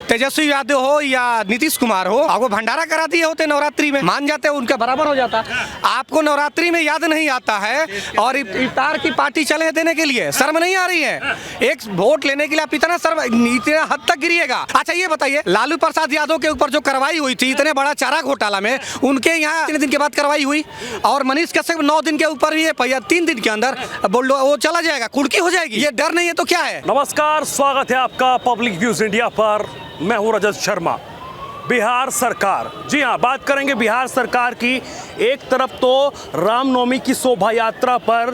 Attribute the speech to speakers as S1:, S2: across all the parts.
S1: तेजस्वी यादव हो या नीतीश कुमार हो, आपको भंडारा करा दिए होते नवरात्रि में, मान जाते उनका बराबर हो जाता। आपको नवरात्रि में याद नहीं आता है और इफ्तार की पार्टी चले देने के लिए शर्म नहीं आ रही है? एक वोट लेने के लिए आप इतना इतना हद तक गिरिएगा। अच्छा ये बताइए, लालू प्रसाद यादव के ऊपर जो कार्रवाई हुई थी इतने बड़ा चारा घोटाला में, उनके यहाँ 3 दिन के बाद कार्रवाई हुई, और मनीष कश्यप 9 दिन के ऊपर ही है, 3 दिन के अंदर बोल वो चला जाएगा, कुर्की हो जाएगी। ये डर नहीं है तो क्या है?
S2: नमस्कार, स्वागत है आपका पब्लिक व्यूज इंडिया पर। मैं हूं रजत शर्मा। बिहार सरकार, जी हाँ, बात करेंगे बिहार सरकार की। एक तरफ तो रामनवमी की शोभा यात्रा पर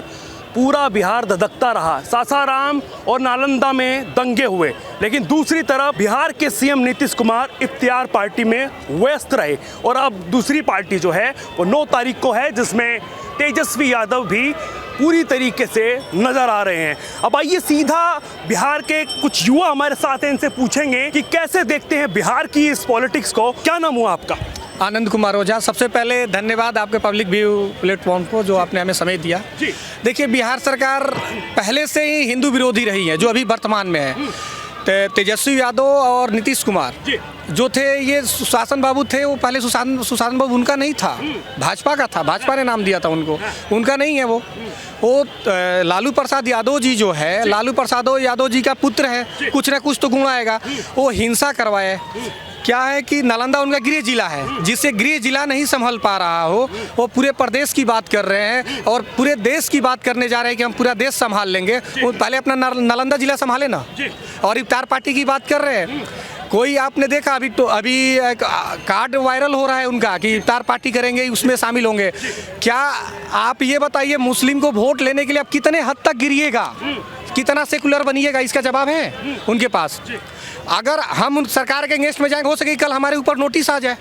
S2: पूरा बिहार धधकता रहा, सासाराम और नालंदा में दंगे हुए, लेकिन दूसरी तरफ बिहार के सीएम नीतीश कुमार इफ्तियार पार्टी में व्यस्त रहे। और अब दूसरी पार्टी जो है वो 9 तारीख को है, जिसमें तेजस्वी यादव भी पूरी तरीके से नजर आ रहे हैं। अब आइए सीधा बिहार के कुछ युवा हमारे साथ हैं, इनसे पूछेंगे कि कैसे देखते हैं बिहार की इस पॉलिटिक्स को। क्या नाम हुआ आपका?
S1: आनंद कुमार ओझा। सबसे पहले धन्यवाद आपके पब्लिक व्यू प्लेटफॉर्म को, जो आपने हमें समय दिया। देखिए, बिहार सरकार पहले से ही हिंदू विरोधी रही है, जो अभी वर्तमान में है। तेजस्वी यादव और नीतीश कुमार जो थे, ये सुशासन बाबू थे, वो पहले सुशासन बाबू उनका नहीं था, भाजपा का था, भाजपा ने नाम दिया था उनको, उनका नहीं है वो लालू प्रसाद यादव जी जो है, लालू प्रसाद यादव जी का पुत्र है, कुछ ना कुछ तो गुण आएगा। वो हिंसा करवाए, क्या है कि नालंदा उनका गृह जिला है, जिससे गृह जिला नहीं संभल पा रहा हो, वो पूरे प्रदेश की बात कर रहे हैं और पूरे देश की बात करने जा रहे हैं कि हम पूरा देश संभाल लेंगे। वो पहले अपना नालंदा जिला संभाले ना, और इफ्तार पार्टी की बात कर रहे हैं। कोई आपने देखा अभी एक कार्ड वायरल हो रहा है उनका कि इफ्तार पार्टी करेंगे, उसमें शामिल होंगे। क्या आप ये बताइए, मुस्लिम को वोट लेने के लिए आप कितने हद तक गिरिएगा, कितना सेकुलर बनिएगा? इसका जवाब है उनके पास। अगर हम सरकार के अगेंस्ट में जाएंगे, हो सके कल हमारे ऊपर नोटिस आ जाए,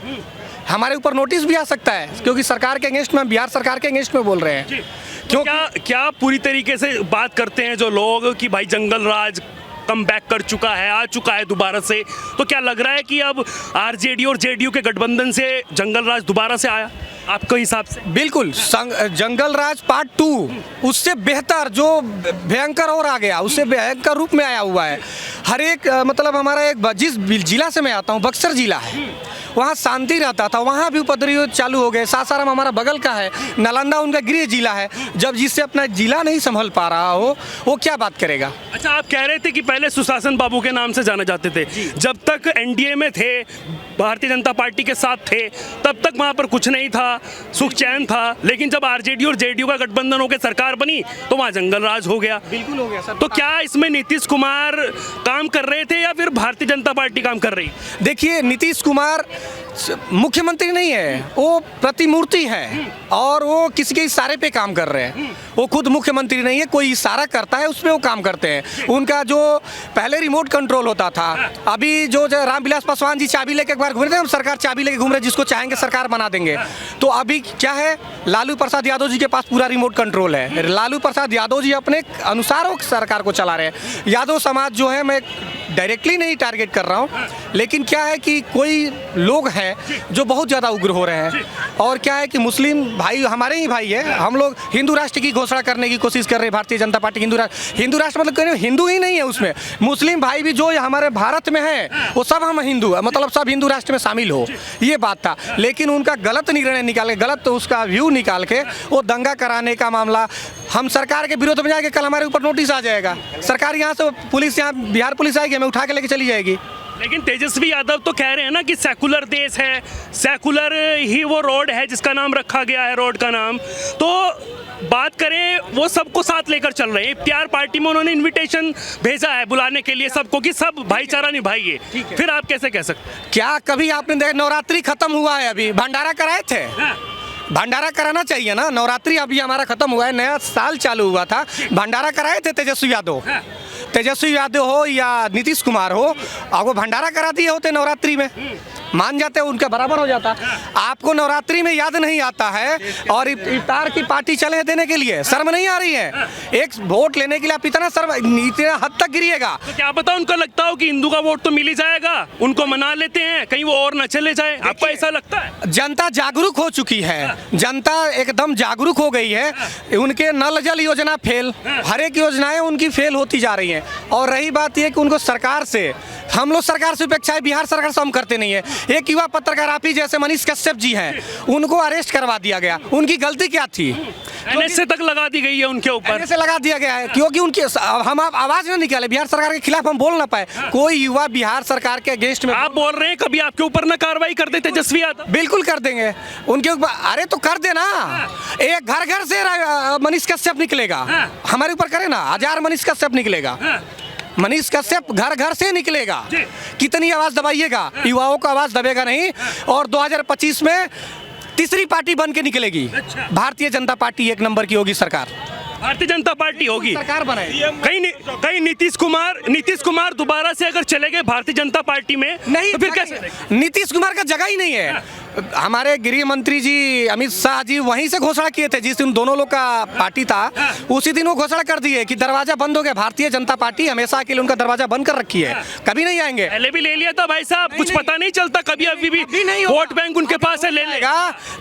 S1: हमारे ऊपर नोटिस भी आ सकता है, क्योंकि सरकार के अगेंस्ट में, बिहार सरकार के अगेंस्ट में बोल रहे हैं।
S2: क्यों क्या पूरी तरीके से बात करते हैं जो लोग कि भाई जंगल राज कम बैक कर चुका है, आ चुका है दोबारा से, तो क्या लग रहा है कि अब आरजेडी और जेडीयू के गठबंधन से जंगल राज दोबारा से आया आपके हिसाब से?
S1: बिल्कुल, जंगल राज पार्ट 2 उससे बेहतर, जो भयंकर और आ गया, उससे भयंकर रूप में आया हुआ है। हर एक मतलब हमारा एक, जिस जिला से मैं आता हूँ, बक्सर जिला है, वहाँ शांति रहता था, वहाँ भी उपद्रव चालू हो गए। सासाराम हमारा बगल का है, नालंदा उनका गृह जिला है। जब जिससे अपना जिला नहीं संभल पा रहा हो, वो क्या बात करेगा?
S2: अच्छा, आप कह रहे थे कि पहले सुशासन बाबू के नाम से जाने जाते थे, जब तक एनडीए में थे, भारतीय जनता पार्टी के साथ थे, तब तक वहाँ पर कुछ नहीं था, सुख चैन था। लेकिन जब आरजेडी और जेडीयू का गठबंधन होकर सरकार बनी, तो वहाँ जंगल राज हो गया।
S1: बिल्कुल हो गया सर।
S2: तो क्या इसमें नीतीश कुमार काम कर रहे थे या फिर भारतीय जनता पार्टी काम कर रही?
S1: देखिए, नीतीश कुमार मुख्यमंत्री नहीं है, वो प्रतिमूर्ति है, और वो किसी के इशारे पे काम कर रहे हैं। वो खुद मुख्यमंत्री नहीं है, कोई इशारा करता है उस पर वो काम करते हैं। उनका जो पहले रिमोट कंट्रोल होता था, अभी जो रामविलास पासवान जी चाबी लेके एक बार घूम रहे थे, हम सरकार चाबी लेके घूम रहे, जिसको चाहेंगे सरकार बना देंगे। तो अभी क्या है, लालू प्रसाद यादव जी के पास पूरा रिमोट कंट्रोल है। लालू प्रसाद यादव जी अपने अनुसार वो सरकार को चला रहे हैं। यादव समाज जो है, मैं डायरेक्टली नहीं टारगेट कर रहा हूँ, लेकिन क्या है कि कोई लोग हैं जो बहुत ज़्यादा उग्र हो रहे हैं। और क्या है कि मुस्लिम भाई हमारे ही भाई है, हम लोग हिंदू राष्ट्र की घोषणा करने की कोशिश कर रहे हैं। भारतीय जनता पार्टी हिंदू राष्ट्र मतलब कह रहे हिंदू ही नहीं है, उसमें मुस्लिम भाई भी जो हमारे भारत में है, वो सब हम हिंदू, मतलब सब हिंदू राष्ट्र में शामिल हो, ये बात था। लेकिन उनका गलत निर्णय निकाल के, गलत उसका व्यू निकाल के वो दंगा कराने का मामला, हम सरकार के विरोध में जाएंगे, कल हमारे ऊपर नोटिस आ जाएगा, सरकार यहाँ से पुलिस, यहाँ बिहार पुलिस आएगी, हमें उठा के लेके चली जाएगी।
S2: लेकिन तेजस्वी यादव तो कह रहे हैं ना कि सेकुलर देश है, सेकुलर ही वो रोड है जिसका नाम रखा गया है, रोड का नाम। तो बात करें, वो सबको साथ लेकर चल रहे हैं। इफ्तियार पार्टी में उन्होंने इनविटेशन भेजा है बुलाने के लिए सबको, कि सब भाईचारा निभाइए। फिर आप कैसे कह सकते?
S1: क्या कभी आपने देखा, नवरात्रि खत्म हुआ है, अभी भंडारा कराए थे? भंडारा कराना चाहिए ना, नवरात्रि अभी हमारा खत्म हुआ है, नया साल चालू हुआ था, भंडारा कराए थे तेजस्वी यादव हो या नीतीश कुमार हो, आपको भंडारा करा दिए होते नवरात्रि में, मान जाते हैं, उनके बराबर हो जाता। आपको नवरात्रि में याद नहीं आता है और इफ्तार की पार्टी चले देने के लिए शर्म नहीं आ रही है? एक वोट लेने के लिए आप इतना हद तक गिरिएगा।
S2: तो क्या पता उनको लगता हो कि हिंदू का वोट तो मिल ही जाएगा, उनको मना लेते हैं कहीं वो और न चले जाए, आपको ऐसा लगता है?
S1: जनता जागरूक हो चुकी है, जनता एकदम जागरूक हो गई है। उनके नल जल योजना फेल, हर एक योजनाएं उनकी फेल होती जा रही हैं। और रही बात यह कि उनको सरकार से, हम लोग सरकार से अपेक्षा है, बिहार सरकार से हम करते नहीं है। एक युवा पत्रकार आप ही जैसे मनीष कश्यप जी हैं, उनको अरेस्ट करवा दिया गया, उनकी गलती क्या थी?
S2: एनएसए तक लगा दी गई है उनके ऊपर,
S1: एनएसए लगा दिया गया है क्योंकि उनकी हम आप आवाज ना निकाले, बिहार सरकार के खिलाफ हम बोल ना पाए। कोई युवा बिहार सरकार के अगेंस्ट में
S2: आप बोल रहे हैं कभी आपके ऊपर ना कार्रवाई कर देते तेजस्वी यादव?
S1: बिल्कुल कर देंगे उनके ऊपर। अरे तो कर देना, एक घर घर से मनीष कश्यप निकलेगा, हमारे ऊपर करे ना, 1000 मनीष कश्यप निकलेगा। मनीष कश्यप घर घर से निकलेगा। कितनी आवाज दबाइएगा, युवाओं को आवाज दबेगा नहीं। और 2025 में तीसरी पार्टी बन के निकलेगी। भारतीय जनता पार्टी 1 नंबर की होगी सरकार,
S2: भारतीय जनता पार्टी होगी,
S1: सरकार बनाएगी।
S2: कहीं नीतीश कुमार दोबारा से अगर चले गए भारतीय जनता पार्टी में
S1: नहीं
S2: तो फिर कैसे?
S1: नीतीश कुमार का जगह ही नहीं है। हमारे गृह मंत्री जी अमित शाह जी वहीं से घोषणा किए थे, जिस दिन दोनों लोग का पार्टी था उसी दिन वो घोषणा कर दिए कि दरवाजा बंद हो गया, भारतीय जनता पार्टी हमेशा के लिए उनका दरवाजा बंद कर रखी है, कभी नहीं आएंगे।
S2: पहले भी ले लिया था भाई साहब, कुछ पता नहीं चलता कभी, अभी भी
S1: नहीं
S2: वोट बैंक उनके पास है, ले लेगा।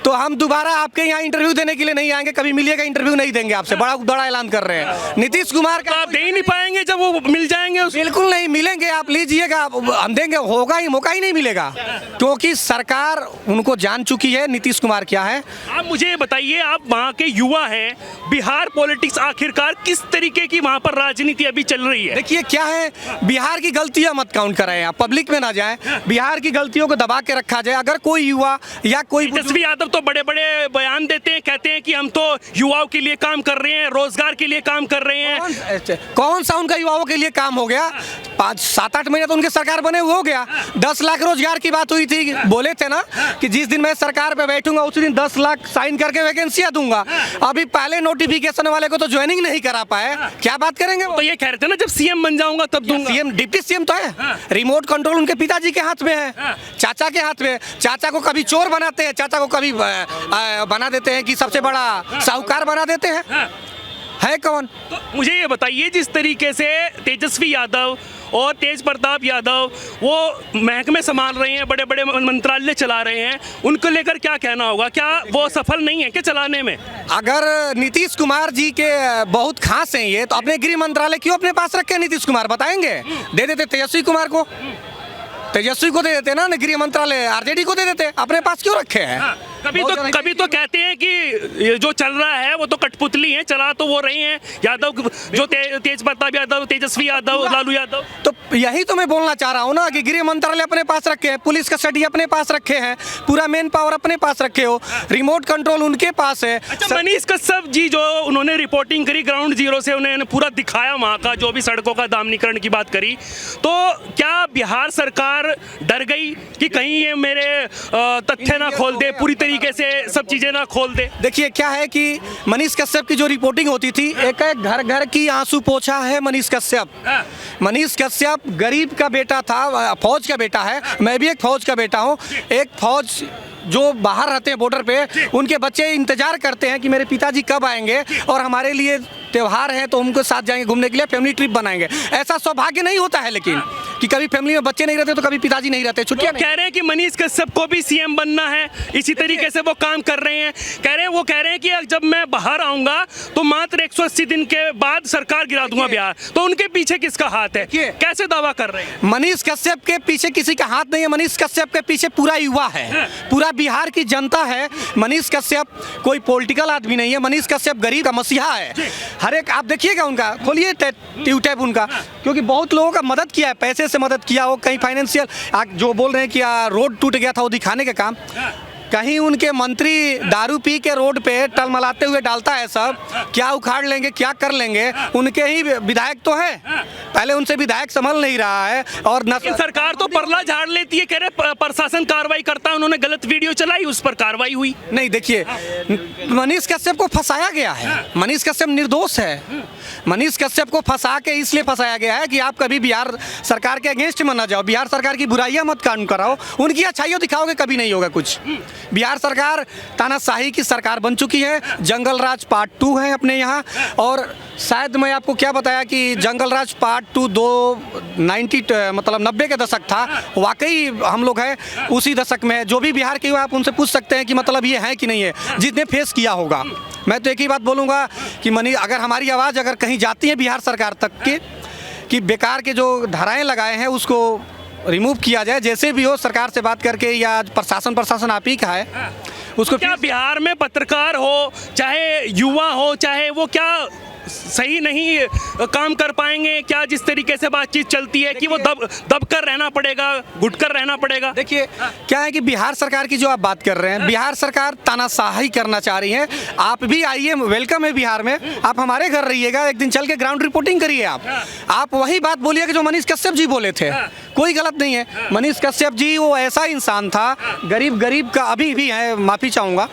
S1: तो हम दोबारा आपके यहाँ इंटरव्यू देने के लिए नहीं आएंगे, कभी मिलिएगा इंटरव्यू नहीं देंगे आपसे, बड़ा ऐलान कर रहे हैं। नीतीश कुमार का
S2: आप दे ही नहीं पाएंगे जब वो मिल जाएंगे।
S1: बिल्कुल नहीं मिलेंगे, आप लीजिएगा, हम देंगे, होगा ही, मौका ही नहीं मिलेगा, क्योंकि सरकार उनको जान चुकी है नीतीश कुमार क्या है।
S2: आप मुझे ये बताइए, आप वहाँ के युवा हैं, बिहार पॉलिटिक्स आखिरकार किस तरीके की वहाँ पर राजनीति अभी चल रही है?
S1: देखिए क्या है, बिहार की गलतियां मत काउंट कराएं, आप पब्लिक में ना जाएं, बिहार की गलतियों को दबा के रखा जाए। अगर कोई युवा या कोई
S2: तेजस्वी यादव तो बड़े बड़े बयान देते हैं, कहते हैं कि हम तो युवाओं के लिए काम कर रहे हैं, रोजगार के लिए काम कर रहे हैं।
S1: कौन सा उनका युवाओं के लिए काम हो गया? 5-7-8 महीने तो उनके सरकार बने हुए हो गया। 10 लाख रोजगार की बात हुई थी, बोले थे ना कि जिस दिन मैं सरकार पे बैठूंगा उसी दिन 10 लाख साइन करके वैकेंसियां दूंगा। अभी पहले नोटिफिकेशन वाले को तो ज्वाइनिंग नहीं करा पाए, क्या बात करेंगे?
S2: तो ये कह रहे थे ना जब सीएम बन जाऊंगा तब दूंगा।
S1: सीएम, डिप्टी सीएम तो है, रिमोट कंट्रोल उनके पिताजी के हाथ में है, चाचा के हाथ में। चाचा को कभी चोर बनाते हैं, चाचा को कभी बना देते हैं कि सबसे बड़ा साहूकार बना देते हैं, है कौन?
S2: तो मुझे ये बताइए, जिस तरीके से तेजस्वी यादव और तेज प्रताप यादव वो महकमे संभाल रहे हैं, बड़े बड़े मंत्रालय चला रहे हैं, उनको लेकर क्या कहना होगा? क्या वो सफल नहीं है क्या चलाने में?
S1: अगर नीतीश कुमार जी के बहुत खास हैं ये, तो अपने गृह मंत्रालय क्यों अपने पास रखे नीतीश कुमार? बताएंगे, दे देते तेजस्वी कुमार को, तेजस्वी को दे देते ना, गृह मंत्रालय आरजेडी को दे देते, अपने पास क्यों रखे हैं?
S2: कभी तो कहते हैं कि ये जो चल रहा है वो तो कठपुतली है, चला तो वो रहे हैं यादव, जो तेज प्रताप यादव, तेजस्वी यादव, लालू यादव।
S1: तो यही तो मैं बोलना चाह रहा हूँ ना कि गृह मंत्रालय अपने पास रखे हैं, पुलिस कस्टडी अपने पास रखे हैं, पूरा मेन पावर अपने पास रखे हो, रिमोट कंट्रोल उनके पास है।
S2: अच्छा, मनीष कश्यप जी जो उन्होंने रिपोर्टिंग करी ग्राउंड जीरो से, उन्होंने पूरा दिखाया वहाँ का, जो भी सड़कों का दामनीकरण की बात करी, तो क्या बिहार सरकार डर गई कि कहीं ये मेरे तथ्य ना खोल दे, पूरी तरीके से सब चीजें ना खोल दे?
S1: देखिए क्या है कि मनीष कश्यप की जो रिपोर्टिंग होती थी, एक घर घर की आंसू पोछा है मनीष कश्यप। मनीष कश्यप गरीब का बेटा था, फौज का बेटा है, मैं भी एक फौज का बेटा हूँ। एक फौज जो बाहर रहते हैं बॉर्डर पे, उनके बच्चे इंतजार करते हैं कि मेरे पिताजी कब आएंगे और हमारे लिए त्यौहार है तो उनके साथ जाएंगे घूमने के लिए, फैमिली ट्रिप बनाएंगे। ऐसा सौभाग्य नहीं होता है लेकिन कि कभी फैमिली में बच्चे नहीं रहते तो कभी पिताजी नहीं रहते, छुट्टियां
S2: कह रहे हैं कि मनीष कश्यप को भी सीएम बनना है, इसी तरीके से वो काम कर रहे हैं। वो कह रहे हैं कि जब मैं बाहर आऊंगा तो मात्र 180 दिन के बाद सरकार गिरा दूंगा बिहार। तो उनके पीछे किसका हाथ है, कैसे दावा कर रहे हैं?
S1: मनीष कश्यप के पीछे किसी का हाथ नहीं है, मनीष कश्यप के पीछे पूरा युवा है, पूरा बिहार की जनता है। मनीष कश्यप कोई पॉलिटिकल आदमी नहीं है, मनीष कश्यप गरीब का मसीहा है। हर एक आप देखिएगा, उनका खोलिए ट्यूब उनका, क्योंकि बहुत लोगों का मदद किया है, पैसे से मदद किया हो, कहीं फाइनेंशियल, जो बोल रहे हैं कि रोड टूट गया था वो दिखाने का काम। कहीं उनके मंत्री दारू पी के रोड पे टलमलाते हुए डालता है सब, क्या उखाड़ लेंगे क्या कर लेंगे, उनके ही विधायक तो है, पहले उनसे विधायक संभल नहीं रहा है। और
S2: लेकिन सरकार तो परला झाड़ लेती है, कह रहे प्रशासन कार्रवाई करता है, उन्होंने गलत वीडियो चलाई, उस पर कार्रवाई हुई।
S1: नहीं, देखिए मनीष कश्यप को फंसाया गया है, मनीष कश्यप निर्दोष है। मनीष कश्यप को फंसा के इसलिए फंसाया गया है कि आप कभी बिहार सरकार के अगेंस्ट में ना जाओ, बिहार सरकार की बुराइयां मत कानून कराओ, उनकी अच्छाइयों दिखाओगे कभी नहीं होगा कुछ। बिहार सरकार तानाशाही की सरकार बन चुकी है, जंगल राज पार्ट 2 है अपने यहाँ। और शायद मैं आपको क्या बताया कि जंगल राज पार्ट 2 90 के दशक था, वाकई हम लोग हैं उसी दशक में। जो भी बिहार के हुआ आप उनसे पूछ सकते हैं कि मतलब ये है कि नहीं है, जिसने फेस किया होगा। मैं तो एक ही बात बोलूँगा कि अगर हमारी आवाज़ अगर कहीं जाती है बिहार सरकार तक के कि बेकार के जो धाराएं लगाए हैं उसको रिमूव किया जाए, जैसे भी हो सरकार से बात करके, या प्रशासन आप ही का है उसको।
S2: क्या बिहार में पत्रकार हो, चाहे युवा हो, चाहे वो क्या सही नहीं काम कर पाएंगे क्या? जिस तरीके से बातचीत चलती है कि वो दब कर रहना पड़ेगा, घुट कर रहना पड़ेगा।
S1: देखिए क्या है कि बिहार सरकार की जो आप बात कर रहे हैं, बिहार सरकार तानाशाही करना चाह रही है। आप भी आइए, वेलकम है बिहार में, आप हमारे घर रहिएगा, एक दिन चल के ग्राउंड रिपोर्टिंग करिए। आप वही बात बोलिए कि जो मनीष कश्यप जी बोले थे, कोई गलत नहीं है। मनीष कश्यप जी वो ऐसा इंसान था, गरीब का अभी भी है, माफ़ी चाहूँगा,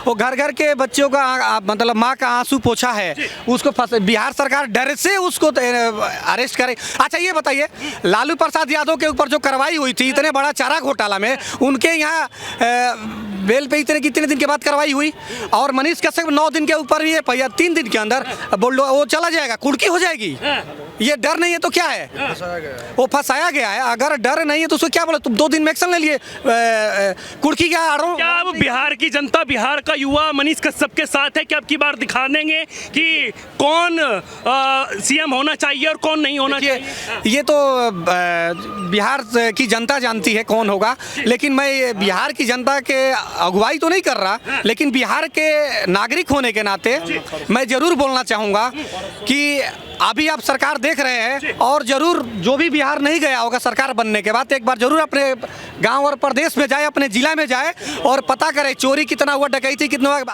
S1: वो घर के बच्चों का मतलब माँ का आंसू पोछा है, उसको बिहार सरकार डर से उसको अरेस्ट करे। अच्छा ये बताइए, लालू प्रसाद यादव के ऊपर जो कार्रवाई हुई थी इतने बड़ा चारा घोटाला में, उनके यहाँ बेल पे कितने दिन के बाद कार्रवाई हुई, और मनीष कश्यप 9 दिन के ऊपर ही 3 दिन के अंदर बोल वो चला जाएगा, कुर्की हो जाएगी। ये डर नहीं है तो क्या है? वो फंसाया गया है। अगर डर नहीं है तो उसको क्या बोले, तुम 2 दिन में एक्शन ले लिए, कुर्की क्या आ रहा हूँ।
S2: क्या अब बिहार की जनता, बिहार का युवा मनीष कश्यप के साथ है कि अब की बार दिखा देंगे कि कौन सीएम होना चाहिए और कौन नहीं होना चाहिए?
S1: ये तो बिहार की जनता जानती है कौन होगा, लेकिन मैं बिहार की जनता के अगुवाई तो नहीं कर रहा, लेकिन बिहार के नागरिक होने के नाते मैं जरूर बोलना चाहूँगा कि अभी आप सरकार देख रहे हैं, और जरूर जो भी बिहार नहीं गया होगा सरकार बनने के बाद, एक बार जरूर अपने गांव और प्रदेश में जाए, अपने जिला में जाए और पता करें चोरी कितना हुआ, डकैती कितना हुआ।